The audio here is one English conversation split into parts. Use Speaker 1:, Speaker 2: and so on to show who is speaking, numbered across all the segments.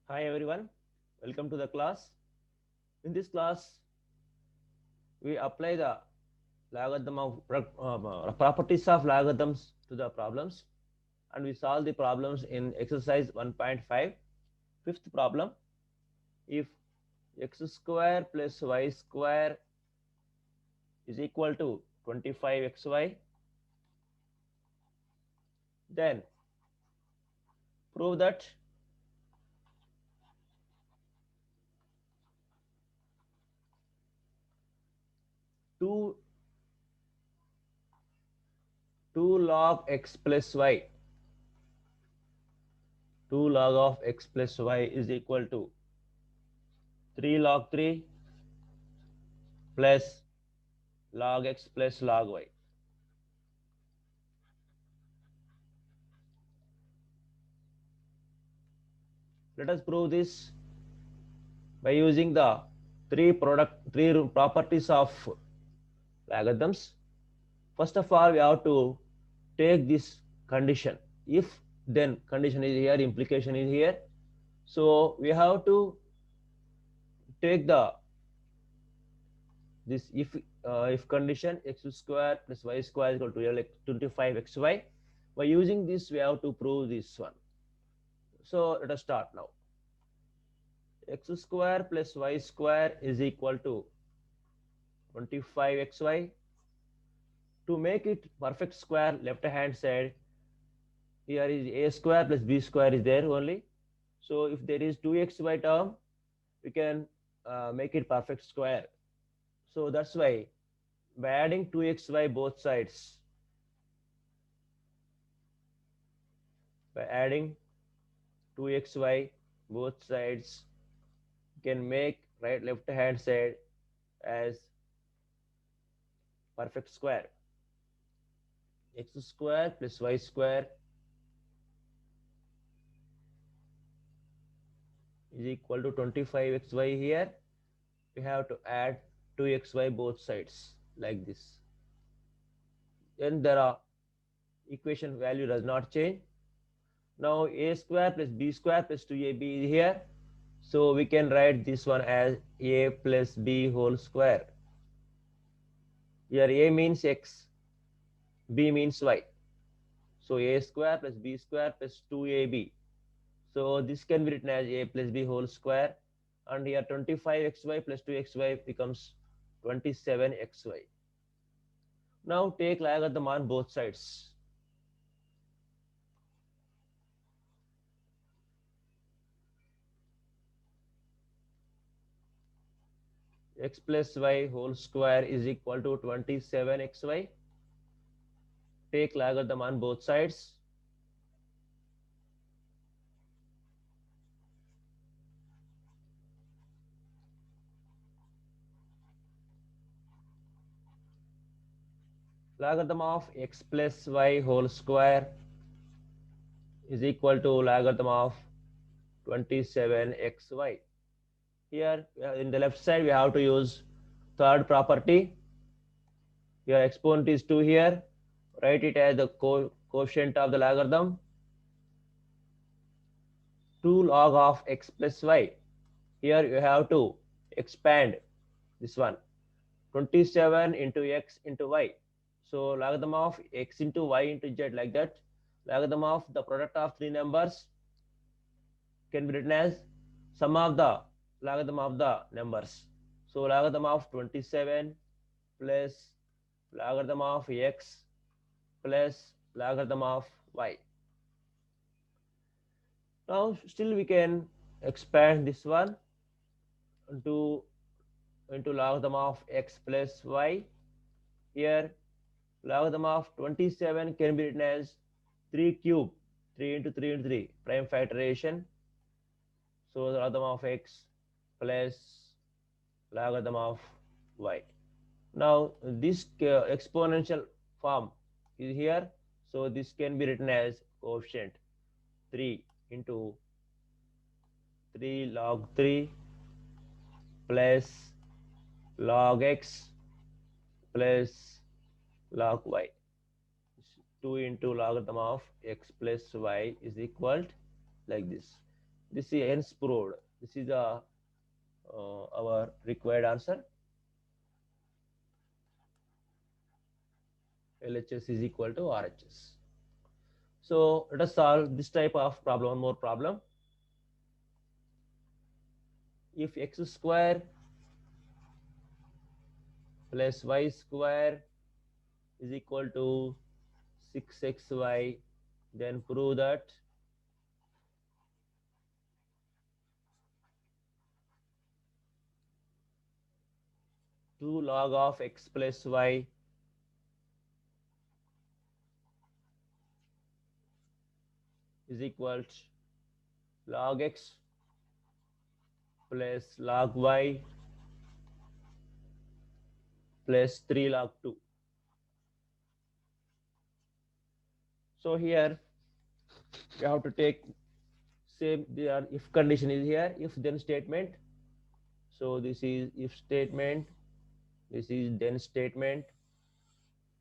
Speaker 1: Hi everyone, welcome to the class. In this class, we apply the logarithm of properties of logarithms to the problems, and we solve the problems in exercise 1.5. Fifth problem: if x square plus y square is equal to 25xy, then prove that two 2 log x plus y 2 log of x plus y is equal to 3 log 3 plus log x plus log y. Let us prove this by using the three properties of logarithms. First of all, we have to take this condition. If then condition is here, implication is here. So we have to take the this if condition x square plus y square is equal to 25xy. By using this, we have to prove this one. So let us start now. X square plus y square is equal to 25xy. To make it perfect square, left hand side, here is a square plus b square is there only. So if there is 2xy term, we can make it perfect square. So that's why by adding 2xy both sides, by adding 2xy both sides, we can make right left hand side as perfect square. X square plus y square is equal to 25xy. Here we have to add 2xy both sides like this. Then there are equation value does not change. Now a square plus b square plus 2ab is here. So we can write this one as a plus b whole square. Here a means x, b means y. So a square plus b square plus 2ab. So this can be written as a plus b whole square. And here 25xy plus 2xy becomes 27xy. Now take logarithm on both sides. X plus y whole square is equal to 27xy. Take logarithm on both sides. Logarithm of x plus y whole square is equal to logarithm of 27xy. Here in the left side we have to use third property. Your exponent is 2 here. Write it as the coefficient of the logarithm. 2 log of x plus y. Here you have to expand this one. 27 into x into y. So logarithm of x into y into z like that. Logarithm of the product of three numbers can be written as sum of the logarithm of the numbers. So logarithm of 27 plus logarithm of x plus logarithm of y. Now still we can expand this one into logarithm of x plus y. Here logarithm of 27 can be written as 3 cube, 3 into 3 into 3, prime factorization. So the logarithm of x plus logarithm of y. Now this exponential form is here. So this can be written as coefficient 3 into 3 log 3 plus log x plus log y. 2 into logarithm of x plus y is equal like this. This is hence proved. This is our required answer. LHS is equal to RHS. So let us solve this type of problem. One more problem. If x square plus y square is equal to 6xy, then prove that two log of x plus y is equal to log x plus log y plus 3 log 2. So here we have to take same, there if condition is here, if then statement. So this is if statement, this is then statement.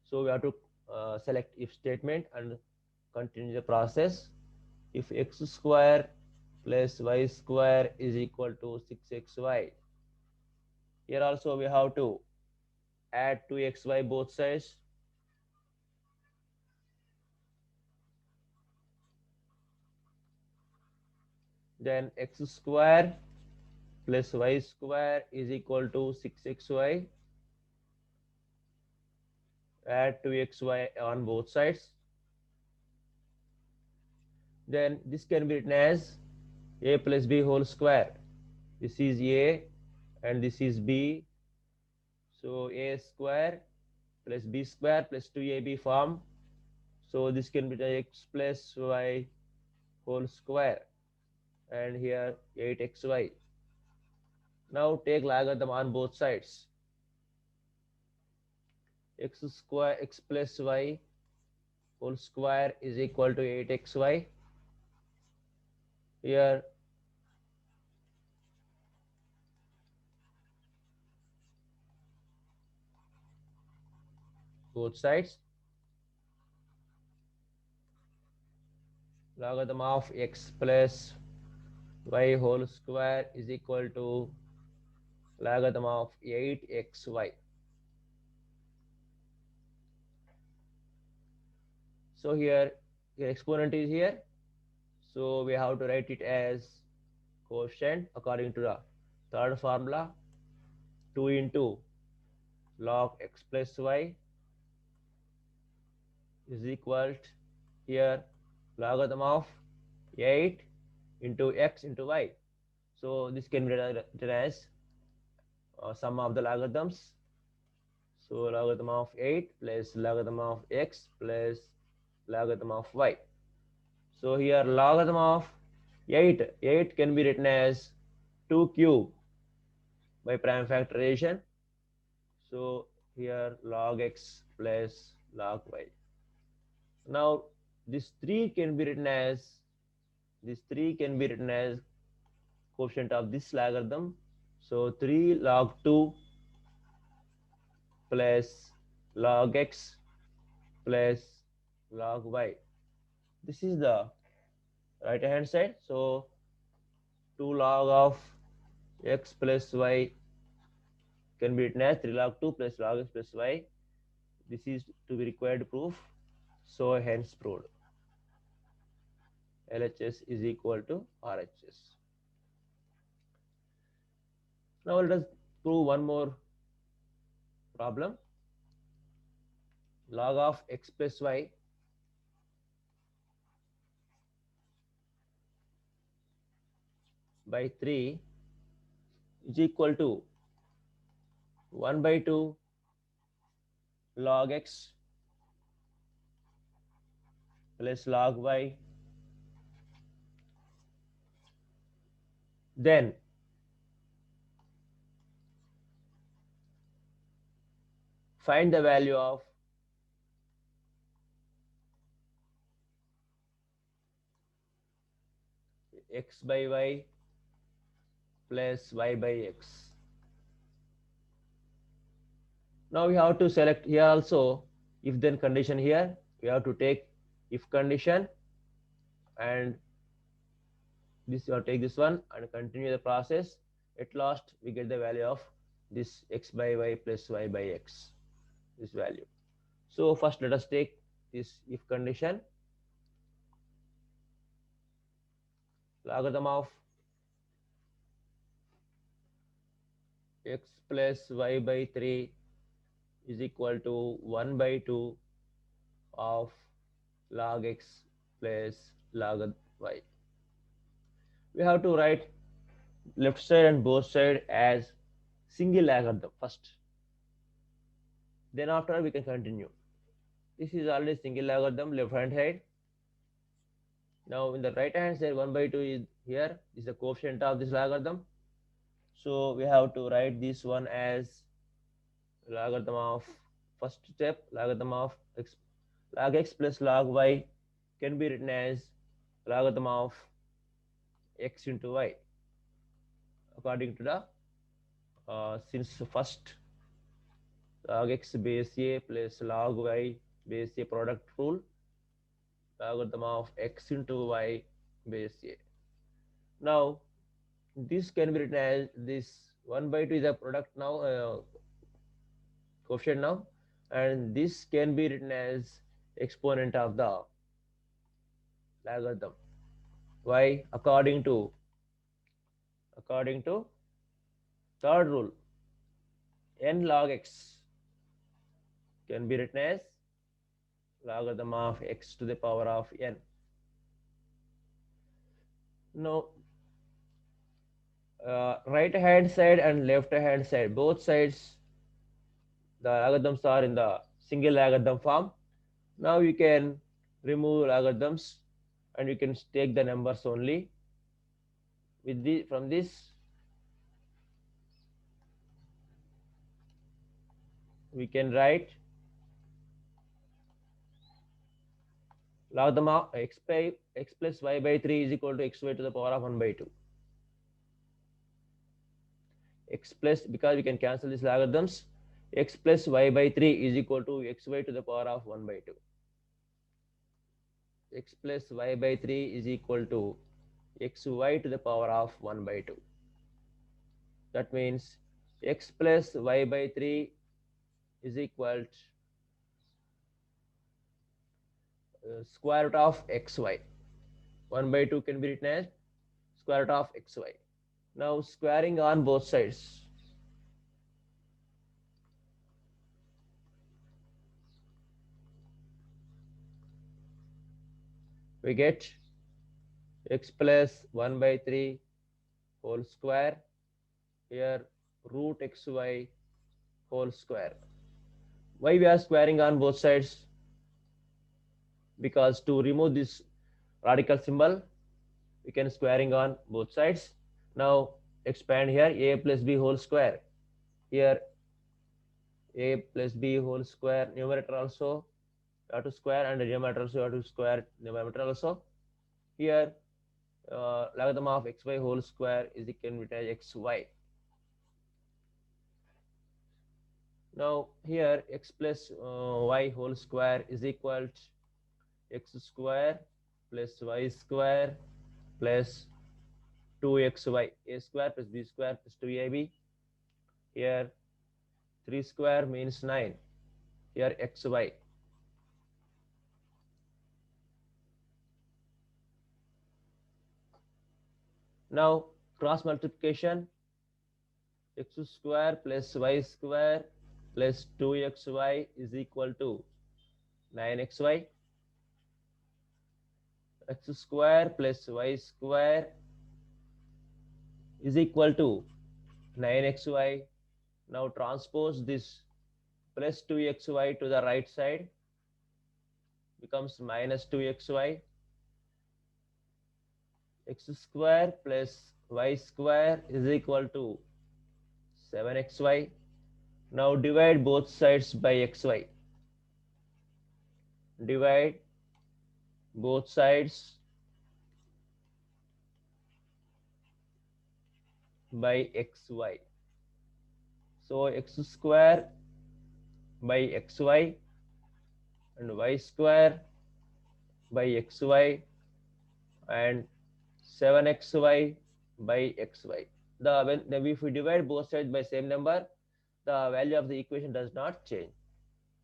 Speaker 1: So we have to select if statement and continue the process. If x square plus y square is equal to 6xy, here also we have to add 2xy both sides. Then x square plus y square is equal to 6xy. Add 2xy on both sides. Then this can be written as a plus b whole square. This is a and this is b. So a square plus b square plus 2ab form. So this can be x plus y whole square, and here 8xy. Now take logarithm on both sides. X square x plus y whole square is equal to 8xy. Here both sides. Logarithm of x plus y whole square is equal to logarithm of 8xy. So here your exponent is here. So we have to write it as quotient according to the third formula. 2 into log x plus y is equal to here logarithm of 8 into x into y. So this can be written as sum of the logarithms. So logarithm of 8 plus logarithm of x plus logarithm of y. So here logarithm of 8 can be written as 2 cube by prime factorization. So here log x plus log y. Now this 3 can be written as quotient of this logarithm. So 3 log 2 plus log x plus log y. This is the right hand side. So 2 log of x plus y can be written as 3 log 2 plus log x plus y. This is to be required proof. So hence proved. LHS is equal to RHS. Now let us prove one more problem. Log of x plus y by 3 is equal to 1 by 2 log x plus log y. Then find the value of x by y plus y by x. Now we have to select here also if then condition. Here we have to take if condition and this you have to take this one and continue the process. At last we get the value of this x by y plus y by x, this value. So first let us take this if condition. Logarithm of x plus y by 3 is equal to 1 by 2 of log x plus log y. We have to write left side and both side as single logarithm first. Then after we can continue. This is already single logarithm left hand side. Now in the right hand side 1 by 2 is here. This is the coefficient of this logarithm. So we have to write this one as logarithm of first step, logarithm of x, log x plus log y can be written as logarithm of x into y according to the since first log x base a plus log y base a product rule, logarithm of x into y base a. Now this can be written as this 1 by 2 is a product now, coefficient now, and this can be written as exponent of the logarithm. Why? According to third rule, n log x can be written as logarithm of x to the power of n. Now right hand side and left hand side, both sides the logarithms are in the single logarithm form. Now you can remove logarithms and you can take the numbers only. With the from this we can write logarithm of x plus y by 3 is equal to xy to the power of 1 by 2. X plus, because we can cancel these logarithms, x plus y by 3 is equal to xy to the power of 1 by 2. X plus y by 3 is equal to xy to the power of 1 by 2. That means x plus y by 3 is equal to square root of xy. 1 by 2 can be written as square root of xy. Now squaring on both sides. We get x plus 1 by 3 whole square, here root xy whole square. Why we are squaring on both sides? Because to remove this radical symbol, we can squaring on both sides. Now expand here, a plus b whole square. Here a plus b whole square, numerator also you have to square, and denominator also you have to square numerator also. Here logarithm of xy whole square is equal to xy. Now here x plus y whole square is equal to x square plus y square plus 2xy, a square plus b square plus 2ab. Here 3 square means 9. Here xy. Now cross multiplication, x square plus y square plus 2xy is equal to 9xy. X square plus y square is equal to 9xy. Now transpose this plus 2xy to the right side, becomes minus 2xy. X square plus y square is equal to 7xy. Now divide both sides by xy. Divide both sides by xy. So x square by xy and y square by xy and 7xy by xy. When if we divide both sides by same number, the value of the equation does not change.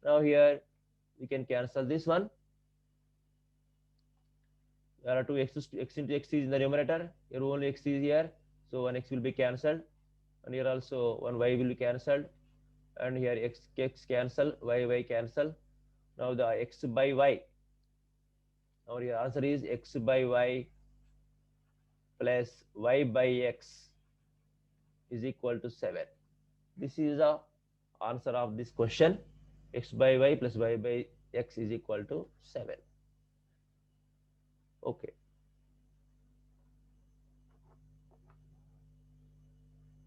Speaker 1: Now here we can cancel this one. There are two x into x is in the numerator. Here only x is here, so one x will be cancelled, and here also one y will be cancelled, and here x cancel, y cancel. Now the x by y. Now your answer is x by y plus y by x is equal to 7. This is the answer of this question. X by y plus y by x is equal to 7. Okay.